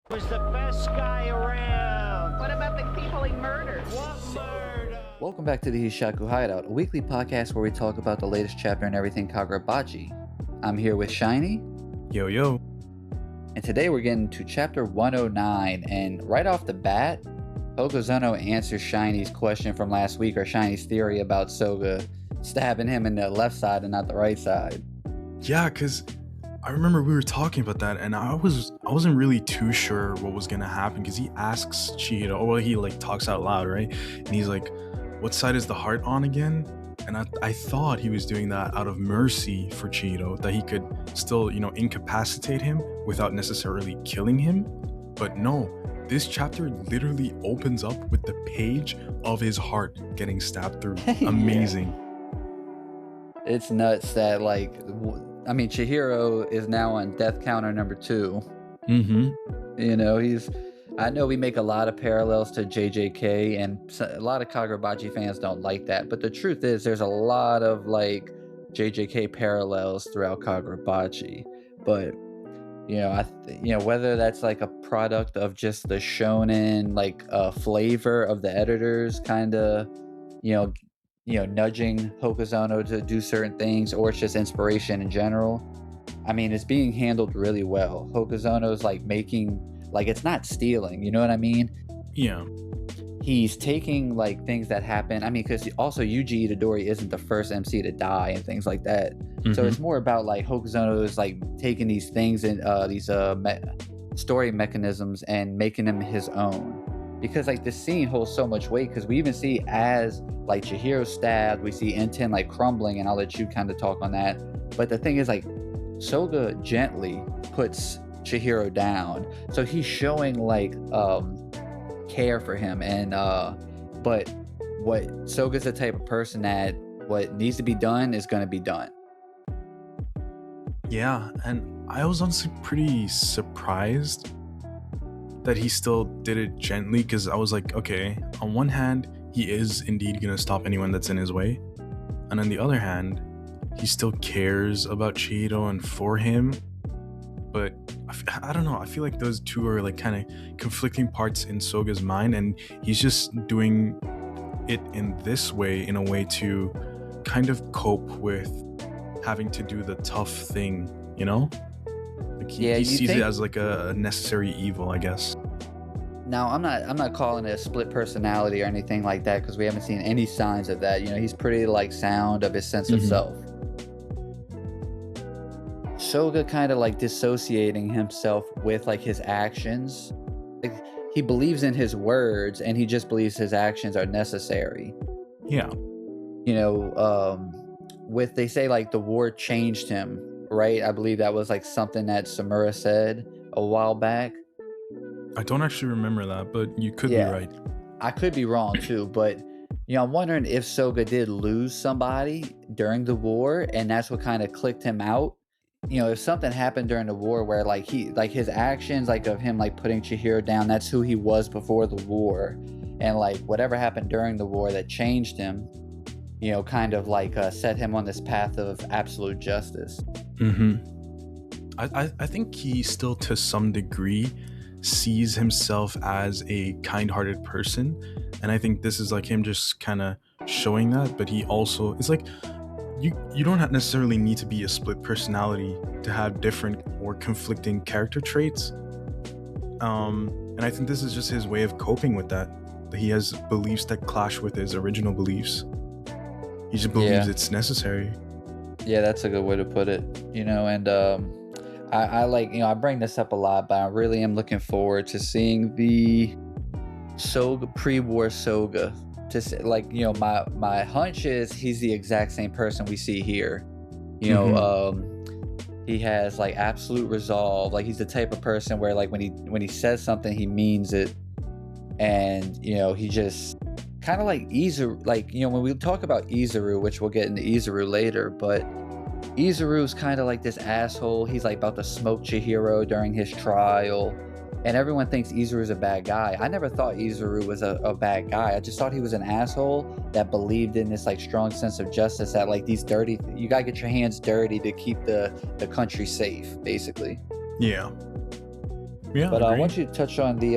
Was the best guy around. What about the people he murdered? What murder? Welcome back to the Hishaku Hideout, a weekly podcast where we talk about the latest chapter and everything Kagurabachi. I'm here with Shiny. Yo. And today we're getting to chapter 109, and right off the bat, Hokuzono answers Shiny's question from last week, or Shiny's theory about Soga stabbing him in the left side and not the right side. Yeah, because I remember we were talking about that, and I wasn't really too sure what was gonna happen, because he asks Chihiro, well, he like talks out loud, right? And he's like, what side is the heart on again? And I thought he was doing that out of mercy for Chihiro, that he could still, incapacitate him without necessarily killing him. But no, this chapter literally opens up with the page of his heart getting stabbed through. Amazing. Yeah. It's nuts that, Chihiro is now on death counter number 2. Mm-hmm. I know we make a lot of parallels to JJK, and a lot of Kagurabachi fans don't like that, but the truth is there's a lot of JJK parallels throughout Kagurabachi. But whether that's like a product of just the shonen flavor of the editors kind of nudging Hokuzono to do certain things, or it's just inspiration in general, it's being handled really well. Hokuzono's making, it's not stealing, you know what I mean? Yeah. He's taking things that happen. Because also Yuji Itadori isn't the first MC to die and things like that. Mm-hmm. So it's more about Hokuzono is taking these things and these story mechanisms and making them his own. Because this scene holds so much weight, because we even see as Chihiro stabbed, we see Enten crumbling, and I'll let you kind of talk on that. But the thing is Soga gently puts Chihiro down, so he's showing care for him, and but what Soga's the type of person that what needs to be done is going to be done. Yeah, and I was honestly pretty surprised that he still did it gently, because I was like, okay, on one hand he is indeed gonna stop anyone that's in his way, and on the other hand he still cares about Chihiro and for him. But I don't know, I feel like those two are kind of conflicting parts in Soga's mind, and he's just doing it in this way, in a way to kind of cope with having to do the tough thing, he sees it as a necessary evil, I guess. Now, I'm not calling it a split personality or anything like that, because we haven't seen any signs of that. He's pretty sound of his sense of self. Soga kind of dissociating himself with his actions. He believes in his words, and he just believes his actions are necessary. Yeah. They say the war changed him, right? I believe that was something that Samura said a while back. I don't actually remember that, but you could be right. I could be wrong too, but I'm wondering if Soga did lose somebody during the war, and that's what kind of clicked him out. If something happened during the war where his actions of him putting Chihiro down, that's who he was before the war, and whatever happened during the war that changed him, kind of set him on this path of absolute justice. I think he still to some degree sees himself as a kind-hearted person, and I think this is him just kind of showing that. But he also, it's you don't necessarily need to be a split personality to have different or conflicting character traits, and I think this is just his way of coping with that he has beliefs that clash with his original beliefs. He just believes it's necessary. Yeah, that's a good way to put it. And I bring this up a lot, but I really am looking forward to seeing the Soga, pre-war Soga. To say, my hunch is he's the exact same person we see here. He has absolute resolve. He's the type of person where when he says something, he means it, and he just kind of Izuru. When we talk about Izuru, which we'll get into Izuru later, but Izuru's kind of this asshole. He's about to smoke Chihiro during his trial, and everyone thinks Izuru's a bad guy. I never thought Izuru was a bad guy. I just thought he was an asshole that believed in this strong sense of justice, that these dirty, you gotta get your hands dirty to keep the country safe, basically. Yeah, Yeah, But I agree. want you to touch on the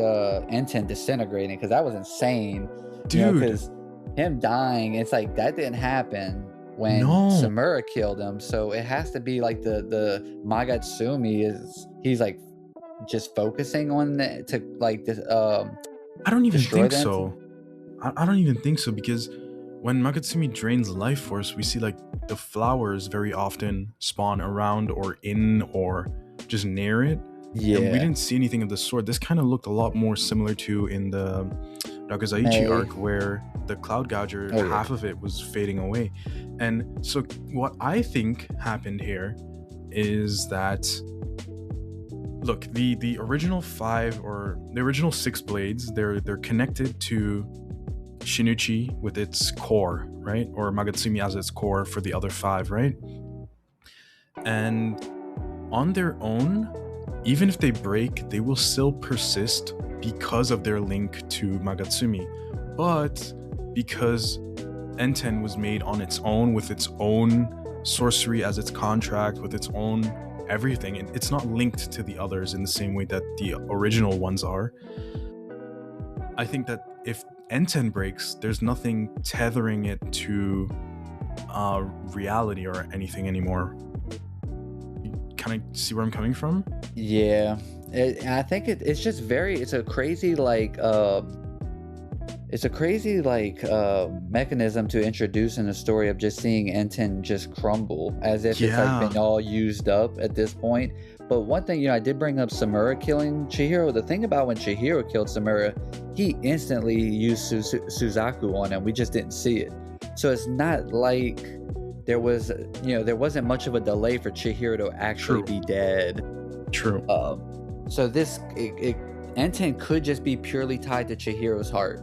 Enten disintegrating, because that was insane. Dude. Because him dying, it's like that didn't happen when No. Samura killed him. So it has to be like the Magatsumi he's like just focusing on to like this I don't even destroy think the Enten? so. I don't even think so, because when Magatsumi drains life force, we see like the flowers very often spawn around or in or just near it. Yeah. And we didn't see anything of the sort. This kind of looked a lot more similar to in the Nakazaichi May. arc, where the Cloud Gouger, Oh, yeah. half of it was fading away. And so what I think happened here is that, look, the original 5 or the original 6 blades, they're connected to Shinichi with its core, right? Or Magatsumi as its core for the other 5, right? And on their own, even if they break, they will still persist because of their link to Magatsumi. But because Enten was made on its own, with its own sorcery as its contract, with its own everything, and it's not linked to the others in the same way that the original ones are. I think that if Enten breaks, there's nothing tethering it to reality or anything anymore. You kind of see where I'm coming from? Yeah, I think it's just it's a crazy mechanism to introduce in the story of just seeing Enten just crumble as if it's like been all used up at this point. But one thing, I did bring up Samura killing Chihiro. The thing about when Chihiro killed Samura, he instantly used Suzaku on him. We just didn't see it. So it's not like there wasn't much of a delay for Chihiro to actually be dead. True. So Enten could just be purely tied to Chihiro's heart.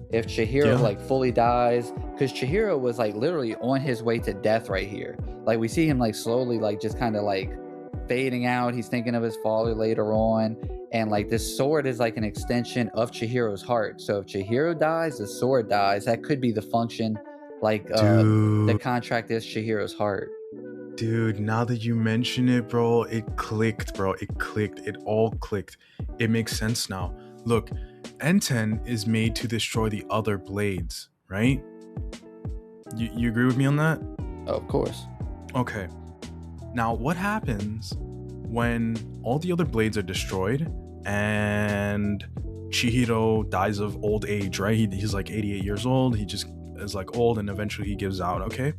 If Chihiro like fully dies, because Chihiro was like literally on his way to death right here. Like we see him like slowly like just kind of like fading out. He's thinking of his father later on, and like this sword is like an extension of Chihiro's heart. So if Chihiro dies, the sword dies. That could be the function. Like the contract is Chihiro's heart. Dude, now that you mention it, bro, it clicked, bro. It clicked. It all clicked. It makes sense now. Look, Enten is made to destroy the other blades, right? You agree with me on that? Oh, of course. Okay. Now, what happens when all the other blades are destroyed and Chihiro dies of old age, right? He's like 88 years old. He just is like old, and eventually he gives out, okay?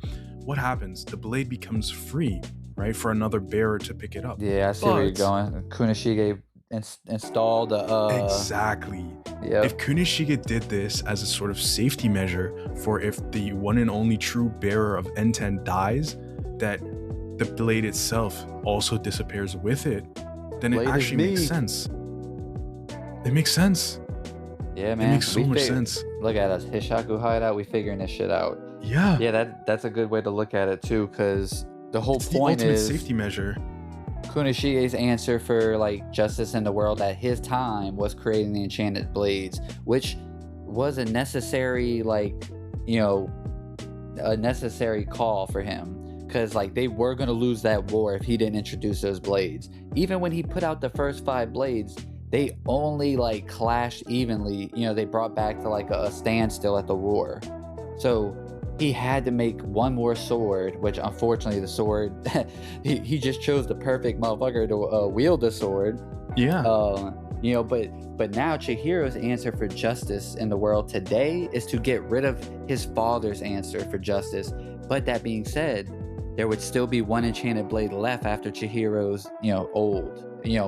What happens? The blade becomes free, right? For another bearer to pick it up. Yeah, I see where you're going. Kunishige installed exactly. Yep. If Kunishige did this as a sort of safety measure for if the one and only true bearer of Enten dies, that the blade itself also disappears with it, then it actually makes sense. It makes sense. Yeah, man. It makes so much sense. Look at us, Hishaku Hideout. We figuring this shit out. Yeah. Yeah, that's a good way to look at it too, because the whole point the ultimate is safety measure. Kunishige's answer for like justice in the world at his time was creating the enchanted blades, which was a necessary a necessary call for him, because like they were gonna lose that war if he didn't introduce those blades. Even when he put out the first 5 blades, they only like clashed evenly. They brought back to like a standstill at the war. So he had to make one more sword, which unfortunately the sword, he just chose the perfect motherfucker to wield the sword. Yeah. But now Chihiro's answer for justice in the world today is to get rid of his father's answer for justice. But that being said, there would still be one enchanted blade left after Chihiro's,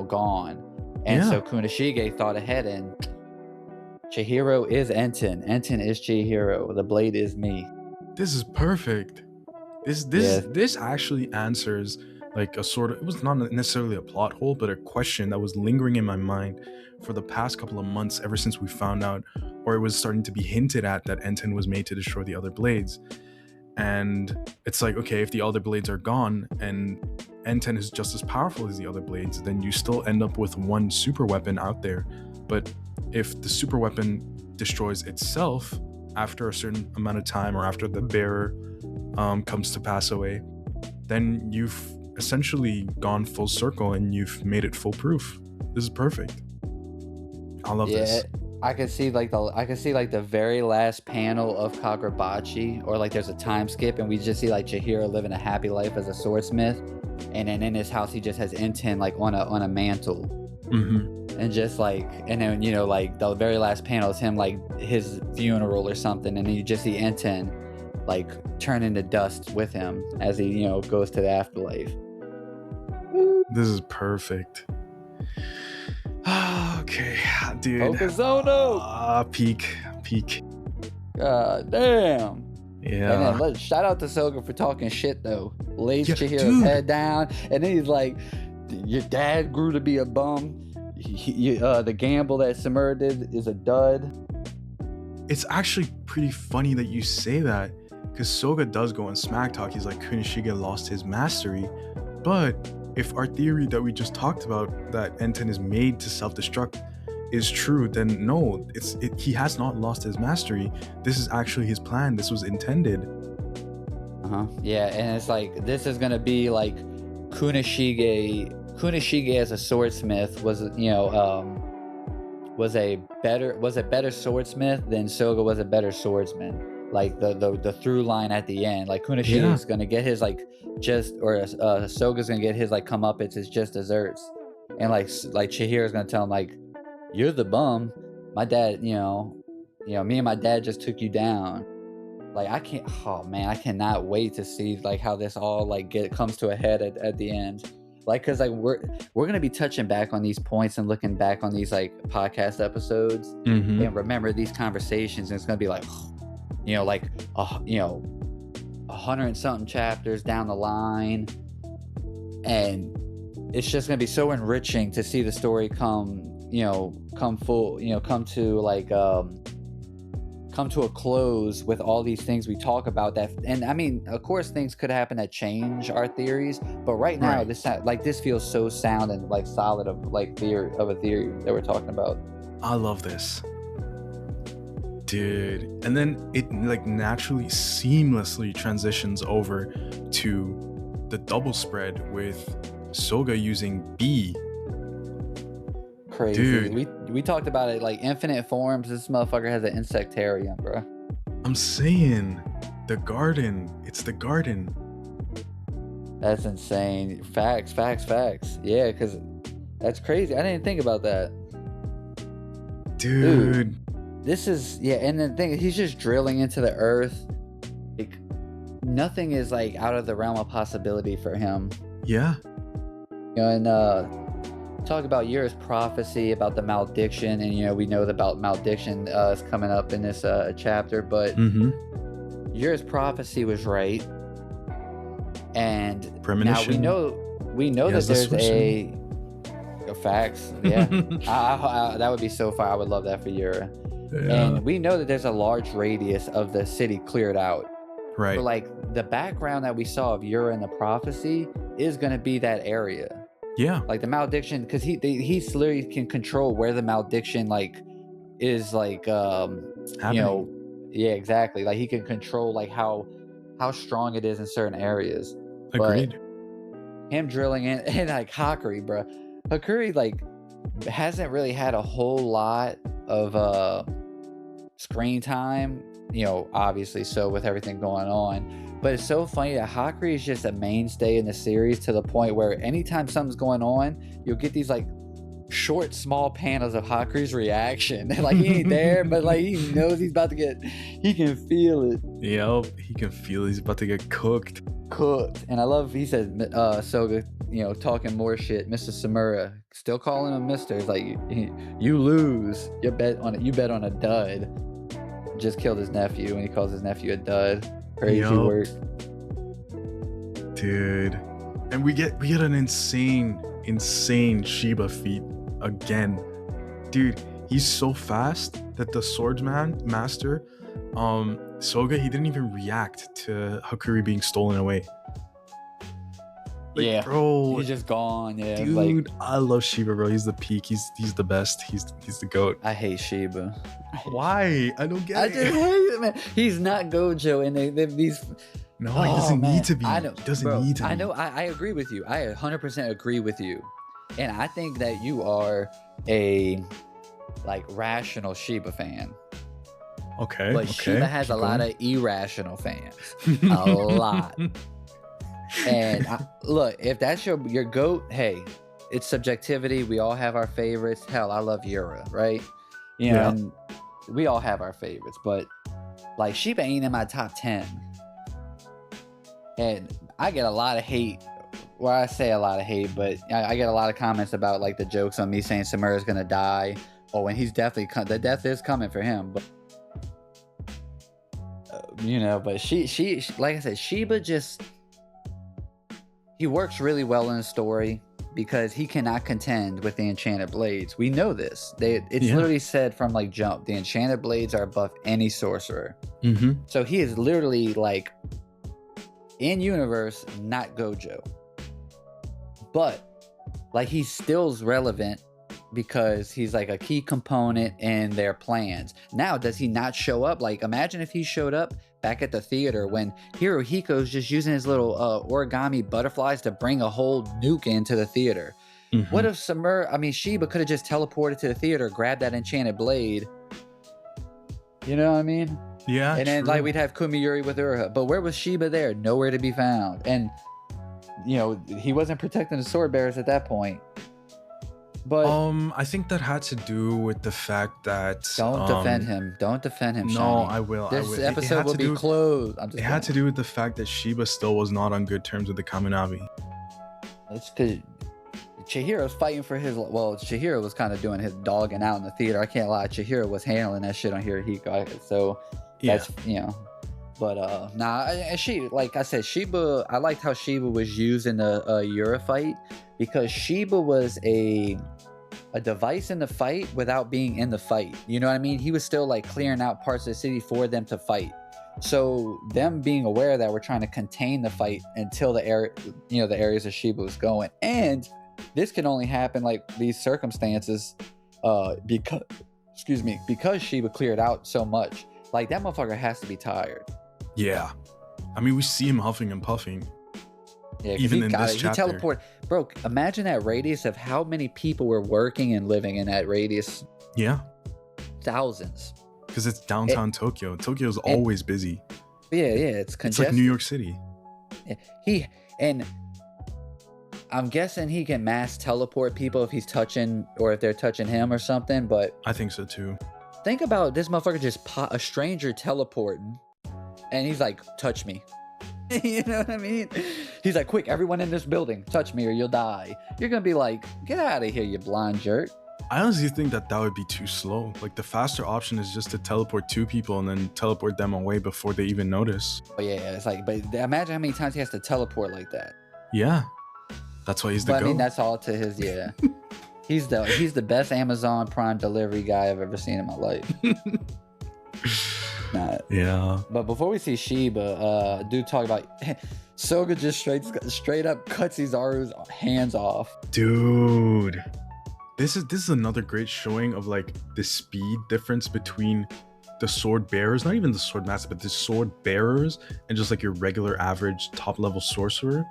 gone. And so Kunishige thought ahead, and Chihiro is Enten. Enten is Chihiro. The blade is me. This is perfect. This actually answers like a sort of, it was not necessarily a plot hole, but a question that was lingering in my mind for the past couple of months, ever since we found out, or it was starting to be hinted at, that Enten was made to destroy the other blades. And it's like, okay, if the other blades are gone and Enten is just as powerful as the other blades, then you still end up with one super weapon out there. But if the super weapon destroys itself after a certain amount of time, or after the bearer comes to pass away, then you've essentially gone full circle and you've made it foolproof. This is perfect. I love Yeah, this. I could see like the very last panel of Kagurabachi, or like there's a time skip and we just see like Chihiro living a happy life as a swordsmith, and then in his house he just has Enten like on a mantle, and just like, and then you know like the very last panel is him like his funeral or something, and then you just see Enten like turn into dust with him as he, you know, goes to the afterlife. This is perfect. Okay, dude. Okazono! Peak. God damn. Yeah. And then shout out to Soga for talking shit though. Lays Yeah, Chihiro's dude. head down, and then he's like, "Your dad grew to be a bum. The gamble that Samura did is a dud." It's actually pretty funny that you say that, because Soga does go on smack talk. He's like, Kunishige lost his mastery. But if our theory that we just talked about, that Enten is made to self-destruct, is true, then no, he has not lost his mastery. This is actually his plan. This was intended. Yeah, and it's like this is gonna be like Kunishige as a swordsmith was, you know, was a better swordsmith than Soga was a better swordsman. Like the through line at the end, like Kunishige is gonna get his like Soga's gonna get his like comeuppance, it's just desserts, and like Chihiro's gonna tell him like, "You're the bum. My dad, you know, me and my dad just took you down." Like I cannot wait to see like how this all like comes to a head at the end. Like, cause like we're gonna be touching back on these points and looking back on these like podcast episodes and remember these conversations, and it's gonna be like, you know, like 100 and something chapters down the line, and it's just gonna be so enriching to see the story come to a close with all these things we talk about. That, and I mean, of course things could happen that change our theories, but right now this feels so sound and like solid of a theory that we're talking about. I love this, dude. And then it like naturally seamlessly transitions over to the double spread with Soga using B. Crazy. Dude. We talked about it like infinite forms. This motherfucker has an insectarium, bro. I'm saying the garden. It's the garden. That's insane. Facts. Yeah, because that's crazy. I didn't think about that. Dude. This is, yeah, and the thing, he's just drilling into the earth. Like, nothing is like out of the realm of possibility for him. Yeah. You know, and talk about Yura's prophecy about the malediction, and you know we know about malediction is coming up in this chapter, but Yura's prophecy was right, and Premonition. now we know that there's facts. Yeah, that would be so far. I would love that for Yura. Yeah. And we know that there's a large radius of the city cleared out. Right. But like the background that we saw of Yura in the prophecy is going to be that area. Yeah. Like the malediction, because he literally can control where the malediction like is like Happening. you know, yeah, exactly. Like he can control like how strong it is in certain areas. Agreed. But him drilling in, and like Hakuri, bro. Hakuri like hasn't really had a whole lot of screen time, you know, obviously so with everything going on. But it's so funny that Hakuri is just a mainstay in the series, to the point where anytime something's going on, you'll get these like short, small panels of Hakuri's reaction. Like he ain't there, but like he knows he's about to he can feel it. Yep, he can feel he's about to get cooked. And I love, he said, Soga, you know, talking more shit. Mr. Samura, still calling him Mr. It's like, you lose. You bet on a dud. Just killed his nephew, and he calls his nephew a dud. Crazy work, dude. And we get an insane Sheba feat again, dude. He's so fast that the swordsman master, Soga, he didn't even react to Hakuri being stolen away. Like, yeah, bro, he's just gone. Yeah, dude, like, I love Sheba, bro. He's the peak. He's the best. He's the goat. I hate Sheba. Why? I don't get it. I just hate it, man. He's not Gojo, and they these. No, he doesn't need to be. I know, He doesn't need to be. I know. I agree with you. I 100% agree with you. And I think that you are a like rational Sheba fan. Okay. But okay, Sheba has keep a lot going. of irrational fans. A lot. And look, if that's your goat, hey, it's subjectivity. We all have our favorites. Hell, I love Yura, right? You know, Yeah. and we all have our favorites, but like Sheba ain't in my top 10. And I get a lot of hate. Well, I say a lot of hate, but I get a lot of comments about like the jokes on me saying Samura's gonna die. Oh, and he's definitely the death is coming for him. But you know, but she like I said, Sheba just he works really well in the story because he cannot contend with the enchanted blades. We know this. It's literally said from like jump. The enchanted blades are above any sorcerer. Mm-hmm. So he is literally like in universe, not Gojo. But like he still's relevant because he's like a key component in their plans. Now, does he not show up? Like imagine if he showed up back at the theater when Hirohiko's just using his little origami butterflies to bring a whole nuke into the theater. Mm-hmm. What if Sheba could have just teleported to the theater, grabbed that enchanted blade? You know what I mean? Yeah. And then true. like we'd have Kumiyuri with Urha. But where was Sheba there? Nowhere to be found. And you know, he wasn't protecting the sword bearers at that point. But I think that had to do with the fact that don't defend him. Don't defend him. No, Shiny. I will. This I will. episode will be closed. It had to do with the fact that Sheba still was not on good terms with the Kamunabi. It's because Chihiro's fighting for his. Well, Chihiro was kind of doing his dogging out in the theater. I can't lie. Chihiro was handling that shit on Hirohiko. So that's you know. But and she, like I said, Sheba. I liked how Sheba was used in the Yura fight because Sheba was a device in the fight without being in the fight. You know what I mean? He was still like clearing out parts of the city for them to fight. So them being aware that we're trying to contain the fight until the areas of Sheba was going. And this can only happen like these circumstances because Sheba cleared out so much. Like that motherfucker has to be tired. Yeah. I mean, we see him huffing and puffing. Yeah, even in this chapter. He teleported. Bro, imagine that radius of how many people were working and living in that radius. Yeah. Thousands. Because it's downtown Tokyo. Tokyo's always busy. Yeah, it's congested. It's like New York City. And I'm guessing he can mass teleport people if he's touching or if they're touching him or something, but I think so too. Think about this motherfucker just a stranger teleporting and he's like, touch me. You know what I mean? He's like, quick, everyone in this building, touch me or you'll die. You're gonna be like, get out of here, you blind jerk. I honestly think that would be too slow. Like the faster option is just to teleport two people and then teleport them away before they even notice. Oh yeah, it's like, but imagine how many times he has to teleport like that. Yeah, that's why he's the But GOAT. I mean, that's all to his, yeah. He's the best Amazon Prime delivery guy I've ever seen in my life. Nah. Yeah. But before we see Sheba, do talk about Soga just straight up cuts Izaru's hands off. Dude. This is another great showing of like the speed difference between the sword bearers, not even the sword master, but the sword bearers and just like your regular average top level sorcerer.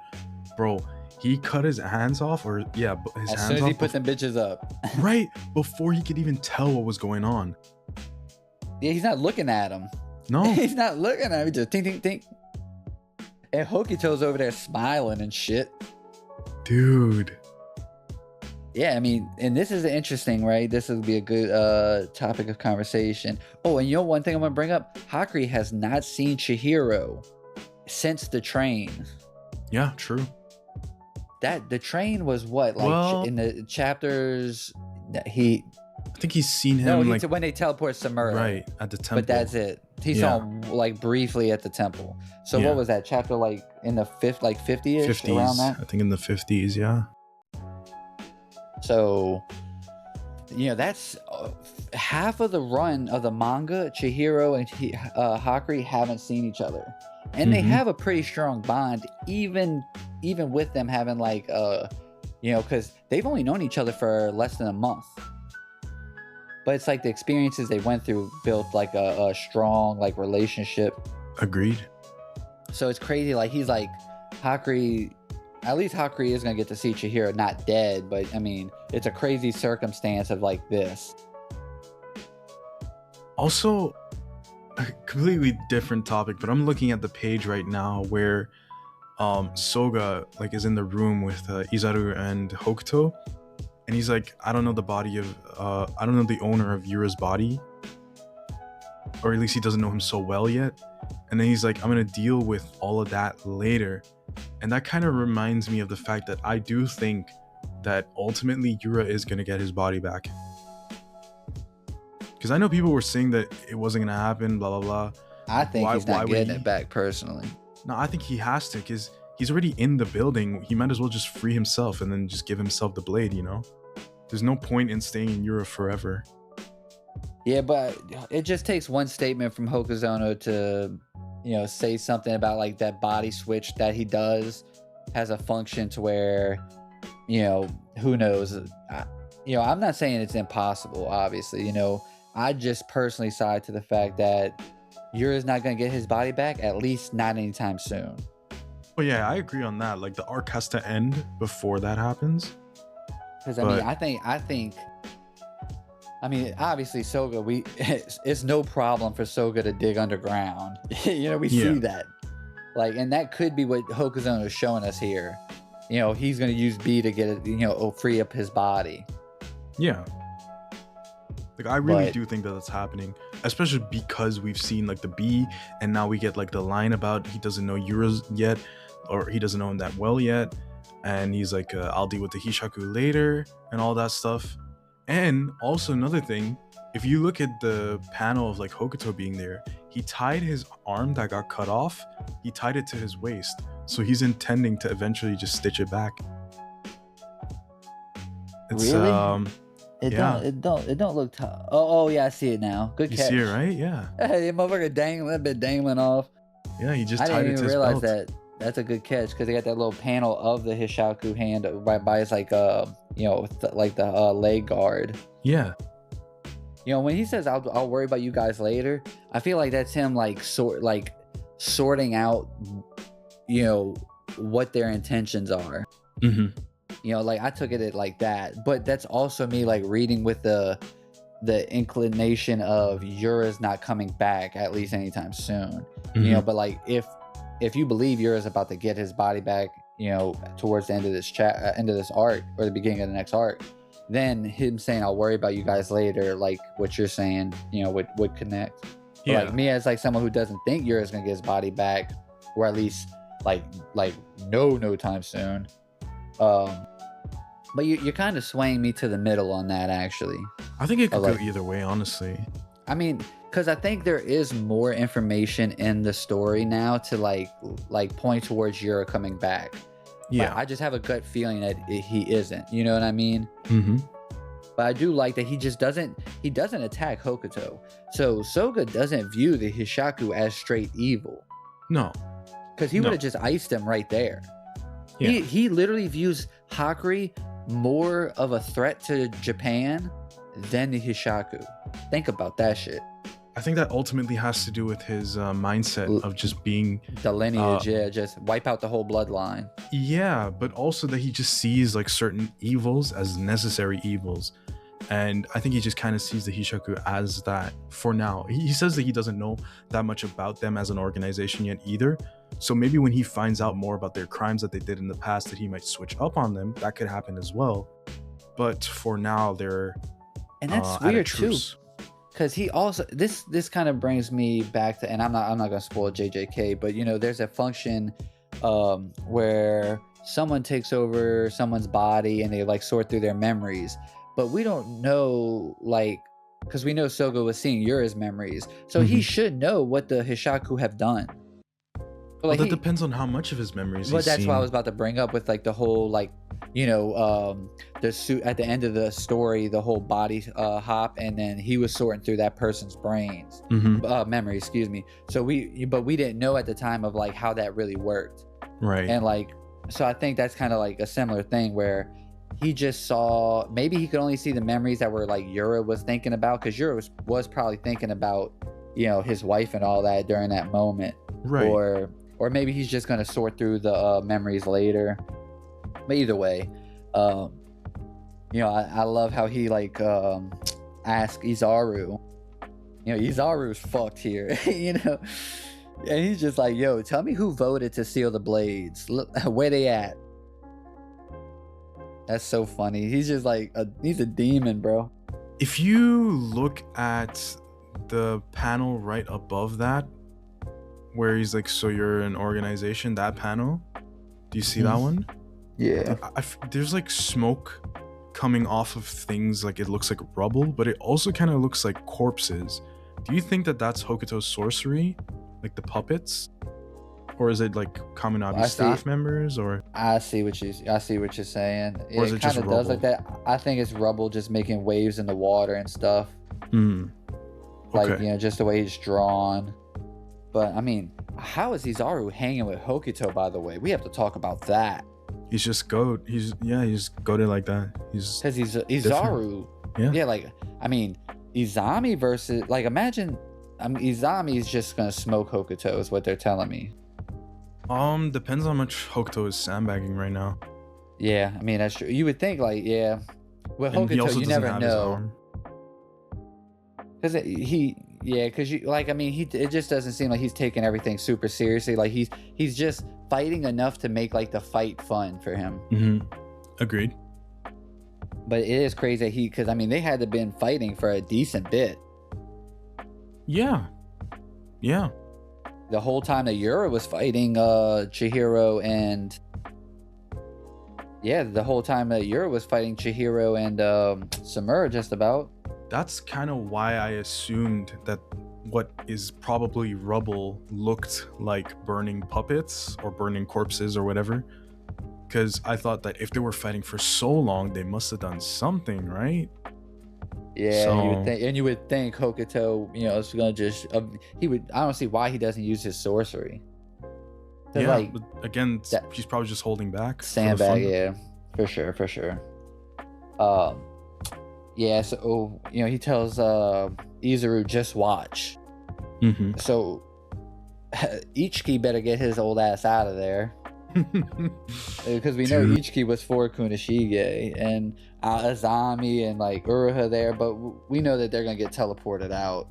Bro, he cut his hands off, or yeah, his hands off. As soon as he put them bitches up. Right, before he could even tell what was going on. Yeah, he's not looking at him. No. He's not looking at him. He just tink, tink, tink. And Hokito's over there smiling and shit. Dude. Yeah, I mean, and this is interesting, right? This would be a good topic of conversation. Oh, and you know one thing I'm going to bring up? Hakuri has not seen Chihiro since the train. Yeah, true. That the train was what? Like in the chapters that I think he's seen him like when they teleport Samura. Right, at the temple. But that's it. He saw him like briefly at the temple. So what was that chapter like in the 50-ish 50s, around that? I think in the 50s, yeah. So, you know, that's half of the run of the manga. Chihiro and Hakuri haven't seen each other. And they have a pretty strong bond, even with them having like, because they've only known each other for less than a month. But it's like the experiences they went through built like a strong like relationship. Agreed. So it's crazy. Like he's like, Hakuri at least Hakuri is gonna get to see Chihiro not dead, but I mean, it's a crazy circumstance of like this. Also, a completely different topic, but I'm looking at the page right now where Soga like is in the room with Izaru and Hokuto, and he's like, I don't know the owner of Yura's body, or at least he doesn't know him so well yet. And then he's like, I'm gonna deal with all of that later. And that kind of reminds me of the fact that I do think that ultimately Yura is gonna get his body back. Because I know people were saying that it wasn't gonna happen, blah blah blah. I think he's not getting it back personally. No, I think he has to, because he's already in the building. He might as well just free himself and then just give himself the blade, you know? There's no point in staying in Yura forever. Yeah, but it just takes one statement from Hokuzono to, you know, say something about like that body switch that he does has a function to where, you know, who knows? You know, I'm not saying it's impossible, obviously. You know, I just personally side to the fact that Yura's not going to get his body back, at least not anytime soon. Well, yeah, I agree on that. Like, the arc has to end before that happens. Because I mean, obviously Soga, it's no problem for Soga to dig underground. You know, we see that. Like, and that could be what Hokuzono is showing us here. You know, he's going to use B to get it, you know, free up his body. Yeah. Like, I really do think that that's happening, especially because we've seen like the B, and now we get like the line about he doesn't know Yura's yet, or he doesn't know him that well yet. And he's like, I'll deal with the Hishaku later and all that stuff. And also another thing, if you look at the panel of like Hokuto being there, he tied his arm that got cut off, he tied it to his waist. So he's intending to eventually just stitch it back. It's, really? It don't look tough. Oh yeah, I see it now. Good catch. You see it, right? Yeah. Hey, the motherfucker dangling off. Yeah, he just I tied didn't it to even his realize belt. that. That's a good catch because they got that little panel of the Hishaku hand right by his like you know like the leg guard. Yeah. You know, when he says I'll worry about you guys later, I feel like that's him like sorting out, you know, what their intentions are. Mm-hmm. You know, like I took it like that, but that's also me like reading with the inclination of Yura's not coming back at least anytime soon. Mm-hmm. You know, but like if you believe Yura's about to get his body back, you know, towards the end of this end of this arc or the beginning of the next arc, then him saying I'll worry about you guys later, like what you're saying, you know, would connect. But Yeah. like me as like someone who doesn't think Yura's gonna get his body back, or at least like no time soon. But you're kind of swaying me to the middle on that, actually. I think it could like, go either way, honestly. I mean, because I think there is more information in the story now to like point towards Yura coming back. Yeah. But I just have a gut feeling that he isn't. You know what I mean? Mm-hmm. But I do like that he doesn't attack Hokuto. So Soga doesn't view the Hishaku as straight evil. No. Because he would have just iced him right there. Yeah. He literally views Hakuri more of a threat to Japan than the Hishaku. Think about that shit. I think that ultimately has to do with his mindset of just being the lineage, just wipe out the whole bloodline. Yeah, but also that he just sees like certain evils as necessary evils. And I think he just kind of sees the Hishaku as that for now. He says that he doesn't know that much about them as an organization yet either. So maybe when he finds out more about their crimes that they did in the past, that he might switch up on them. That could happen as well. But for now, they're and that's at a weird too. truce. Because he also this kind of brings me back to, and I'm not gonna spoil JJK, but you know, there's a function where someone takes over someone's body and they like sort through their memories, but we don't know, like, because we know Soga was seeing Yura's memories, so he should know what the Hishaku have done. But, like, that depends on how much of his memories but he's that's seen. what I was about to bring up with like the whole like, you know, the suit at the end of the story, the whole body hop, and then he was sorting through that person's brains, memory, excuse me. So we didn't know at the time of like how that really worked, Right. and like, so I think that's kind of like a similar thing where he just saw, maybe he could only see the memories that were like Yura was thinking about, because Yura was probably thinking about, you know, his wife and all that during that moment, Right. or maybe he's just gonna sort through the memories later. But either way, I love how he like asked Izaru. Izaru's fucked here, and he's just like, yo, tell me who voted to seal the blades. Look, where they at? That's so funny. He's just like he's a demon, bro. If you look at the panel right above that, where he's like, so you're an organization, that panel, do you see that one? Yeah. There's like smoke coming off of things, like it looks like rubble, but it also kind of looks like corpses. Do you think that that's Hokuto's sorcery, like the puppets, or is it like Kamunabi staff members? Or I see what you're saying. Or is it just kind of does like that. I think it's rubble just making waves in the water and stuff. Like just the way he's drawn. But I mean, how is Izaru hanging with Hokuto? By the way, we have to talk about that. He's just goat. He's goated like that. Because he's Izaru. Yeah. Like, I mean, Izami versus, like, imagine, Izami is just gonna smoke Hokuto is what they're telling me. Depends on how much Hokuto is sandbagging right now. Yeah, I mean, that's true. You would think, like, yeah, with Hokuto, you never know. Because it just doesn't seem like he's taking everything super seriously. Like, he's just fighting enough to make, like, the fight fun for him. Agreed. But it is crazy that because I mean, they had to been fighting for a decent bit. Yeah. The whole time that Yura was fighting Chihiro and Samura just about. That's kind of why I assumed that what is probably rubble looked like burning puppets or burning corpses or whatever. Because I thought that if they were fighting for so long, they must have done something, right? Yeah, so, you would think Hokuto, is gonna just I don't see why he doesn't use his sorcery. Yeah, like, but again, he's probably just holding back. Sandbag, yeah, for sure. Yeah, so he tells Izaru, just watch. So Ichiki better get his old ass out of there. Because we know Ichiki was for Kunishige and Azami and like Uruha there, but we know that they're gonna get teleported out.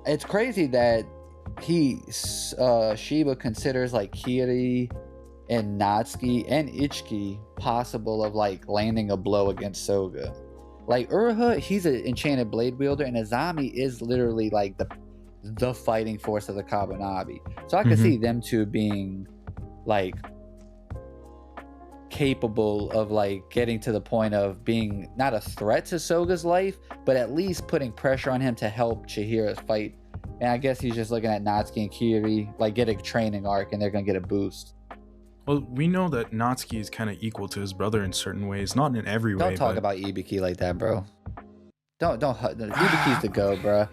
It's crazy that Sheba considers like Kiri and Natsuki and Ichiki possible of like landing a blow against Soga. Like Uruha, he's an enchanted blade wielder, and Azami is literally like the fighting force of the Kamunabi. So I can see them two being like capable of like getting to the point of being not a threat to Soga's life, but at least putting pressure on him to help Chihiro's fight. And I guess he's just looking at Natsuki and Kiri like get a training arc, and they're gonna get a boost. Well, we know that Natsuki is kind of equal to his brother in certain ways, not in every way. Don't talk about Ibiki like that, bro. Don't. Ibiki's the go, bro.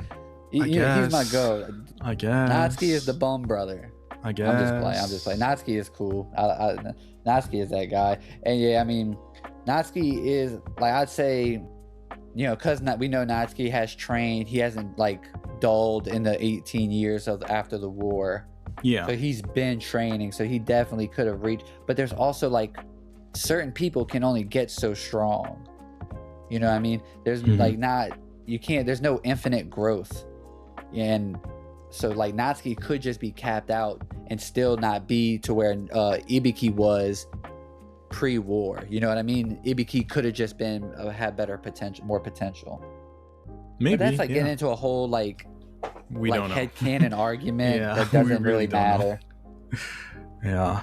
He's my go. I guess Natsuki is the bum brother. I guess. I'm just playing. Natsuki is cool. Natsuki is that guy. And yeah, I mean, Natsuki is, like, I'd say, because we know Natsuki has trained. He hasn't, like, dulled in the 18 years after the war. Yeah. So he's been training. So he definitely could have reached. But there's also, like, certain people can only get so strong. You know what I mean? There's, like, there's no infinite growth. And so like Natsuki could just be capped out and still not be to where Ibiki was pre-war. You know what I mean? Ibiki could have just been had better potential, more potential. Maybe but that's like getting into a whole like headcanon argument that doesn't really matter. Yeah.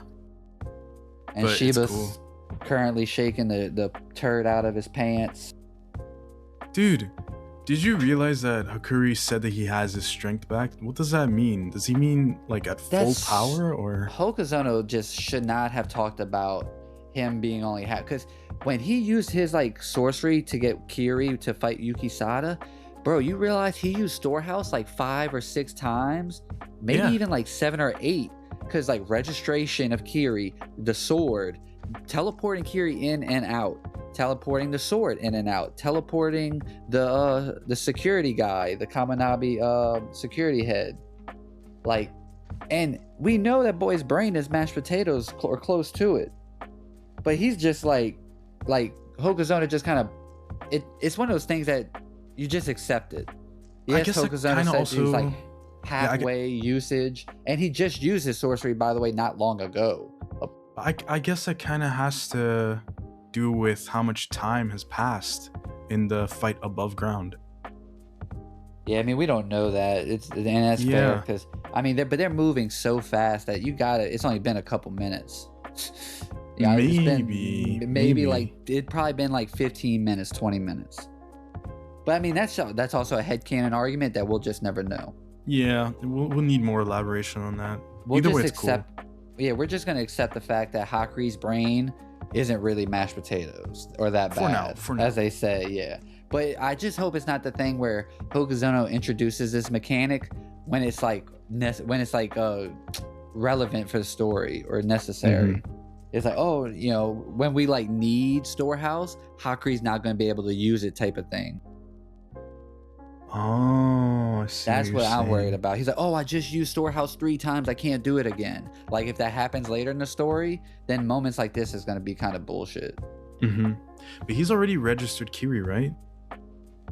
And but Sheba's currently shaking the turd out of his pants. Dude, did you realize that Hakuri said that he has his strength back? What does that mean? Does he mean like at full power or? Hokuzono just should not have talked about him being only half, because when he used his like sorcery to get Kiri to fight Yukisada, bro, you realize he used Storehouse like 5 or 6 times, maybe even like 7 or 8, because like registration of Kiri, the sword, teleporting Kiri in and out, teleporting the sword in and out, teleporting the security guy, the Kamunabi security head, like, and we know that boy's brain is mashed potatoes or close to it. but he's just like Hokozuna just kind of it's one of those things that you just accept it. Yes, Hokozuna said also, he's like halfway usage, and he just used his sorcery, by the way, not long ago. I guess that kind of has to do with how much time has passed in the fight above ground. Yeah, I mean, we don't know that. And that's fair, because I mean, they're moving so fast that it's only been a couple minutes. Yeah, maybe like it'd probably been like 15 minutes, 20 minutes. But I mean, that's also a headcanon argument that we'll just never know. Yeah, we'll need more elaboration on that. Either way, it's cool. Yeah, we're just gonna accept the fact that Hakuri's brain isn't really mashed potatoes or that bad, for now. As they say. Yeah, but I just hope it's not the thing where Hokozuna introduces this mechanic when it's like relevant for the story or necessary. Mm-hmm. It's like, oh, you know, when we like need storehouse, Hakuri's not going to be able to use it, type of thing. Oh, I see. That's what I'm worried about. He's like, oh, I just used storehouse 3 times. I can't do it again. Like, if that happens later in the story, then moments like this is going to be kind of bullshit. Mm-hmm. But he's already registered Kiri, right?